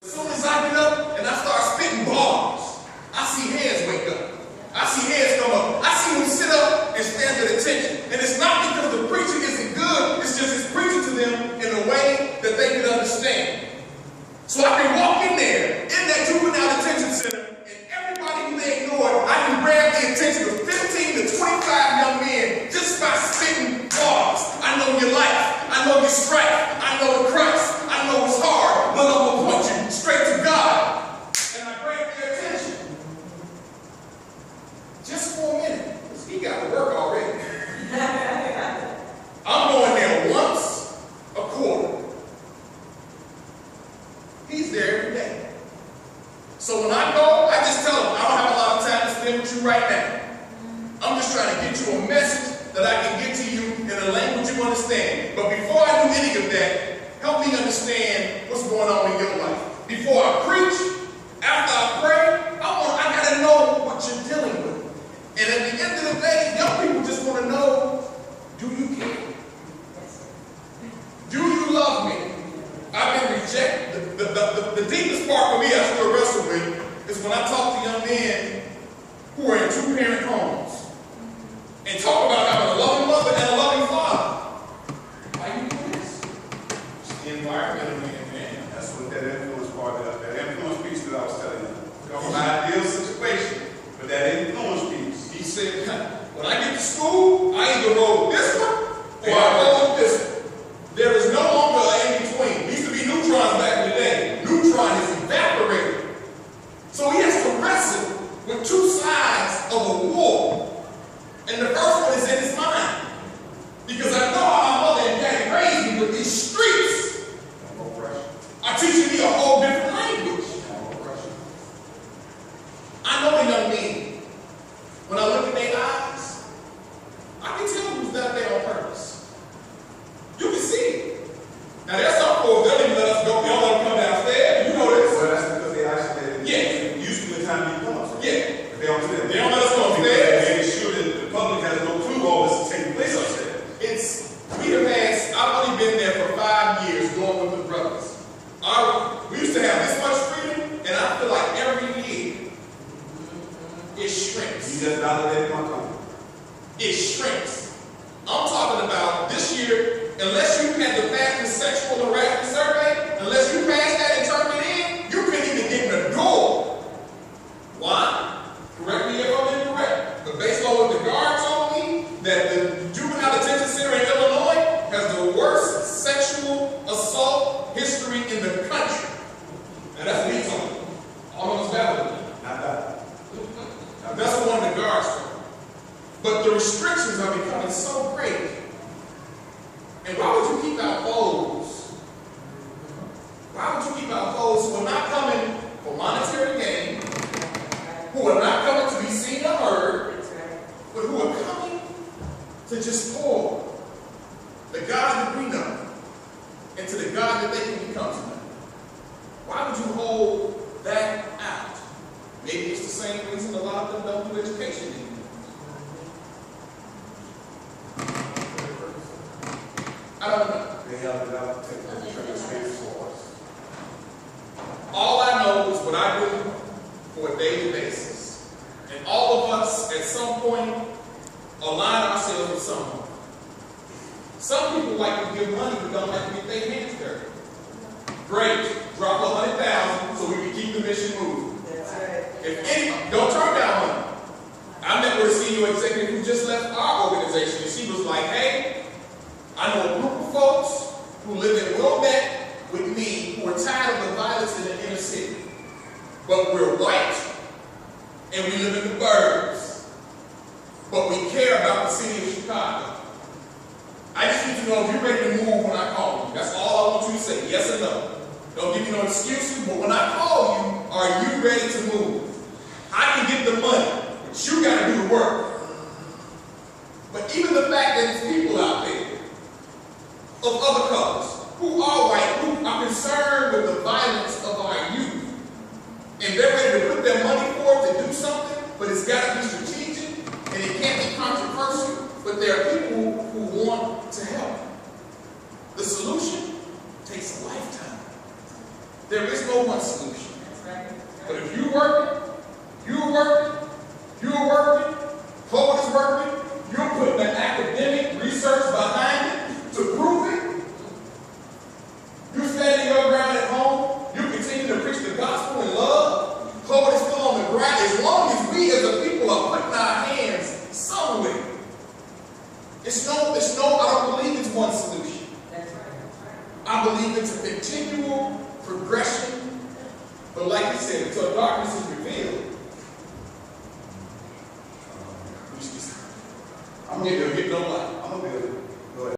As soon as I get up and I start spitting bars, I see heads wake up. I see heads come up. I see them sit up and stand at attention. And it's not because the preaching isn't good, it's just it's preaching to them in a way that they can understand. So I can walk in there, in that juvenile detention center, and everybody who they ignored, I can grab the attention of 15 to 25 young men just by spitting bars. I know your life. I know your strife. I know the Christ. I know it's hard, but I'm going to point you straight to God. And I grab their attention. Just for a minute, because he got to work already. I'm going there once a quarter. He's there every day. So when I go, I just tell him, I don't have a lot of time to spend with you right now. I'm just trying to get you a message that I can get to you in a language you understand. But before I do any of that, help me understand what's going on in your life. Before I preach, after I pray, I got to know what you're dealing with. And at the end of the day, young people just want to know, do you care? Do you love me? I've been rejected. The deepest part for me I still wrestle with is when I talk to young men who are in two-parent homes and talk about having a loving mother and a loving father. Why you do this? It's the environment, man. That's what that influence part of that influence piece that I was telling you. It was an ideal situation, but that influence piece. He said, when I get to school, I either roll with this one or I roll with this one. There is no longer an in-between. It used to be neutrons back in the day. Neutron is evaporated. So he has to wrestle with two sides of a war. And the first one is in his mind. Because I know how my mother and daddy raised me, but these streets are teaching me a whole different language. I know the young men. When I look in their eyes, I can tell who's not there on purpose. You can see it. Now there's some folks, they'll even let us go. They don't let them come downstairs. You know this. Well, that's because they isolated. Yeah. Usually the time you come. So Yeah. they don't do that. They don't let us go upstairs. They make sure that the public has no clue all this is taking place upstairs. I've only been there for 5 years going with the brothers. We used to have this much freedom, and I feel like every year it shrinks. You just validated my comment. It shrinks. I'm talking about this year, unless you had the fastest sexual harassment survey, unless you passed that and turned it in, you couldn't even get in the door. Why? Correct me if I'm incorrect. But based on what the guard told me, that the juvenile detention center in Illinois has the worst sexual assault history in the country. And that's what he told me. Almost valid. Not that. That's what one of the guards told me. But the restrictions are becoming so great. And why would you keep out foes? Why would you keep out foes who are not coming for monetary gain, who are not coming to be seen or heard, but who are coming to just pour the God that we know into the God that they can become to them? Why would you hold that out? Maybe it's the same reason a lot of them don't do education anymore. I don't know. They held it out to take the space for us. All I know is what I do for a daily basis. And all of us, at some point, align ourselves with someone. Some people like to give money but don't like to get their hands dirty. Great. Drop 100,000 so we can keep the mission moving. That's right. If any, don't turn down money. I met with a senior executive who just left our organization, and she was like, hey, I know a group of folks who live in Wilmette with me who are tired of the violence in the inner city. But we're white, and we live in the burbs. But we care about the city of Chicago. I just need to know if you're ready to move when I call you. That's all I want you to say, yes or no. Don't give me no excuses, but when I call you, are you ready to move? I can get the money, but you got to do the work. But even the fact that there's people out there of other colors who are white, who are concerned with the violence of our youth, and they're ready to put their money forward to do something, but it's got to be strategic and it can't be controversial. But there are people who want to help. The solution takes a lifetime. There is no no one solution. But if you're working, Chloe is working, you're putting the academic research behind it to prove it. You're standing your ground at home. You continue to preach the gospel in love. Chloe is still on the ground. As long as we as a people are putting our hands somewhere. I don't believe it's one solution. I believe it's a continual progression. But like you said, until darkness is revealed,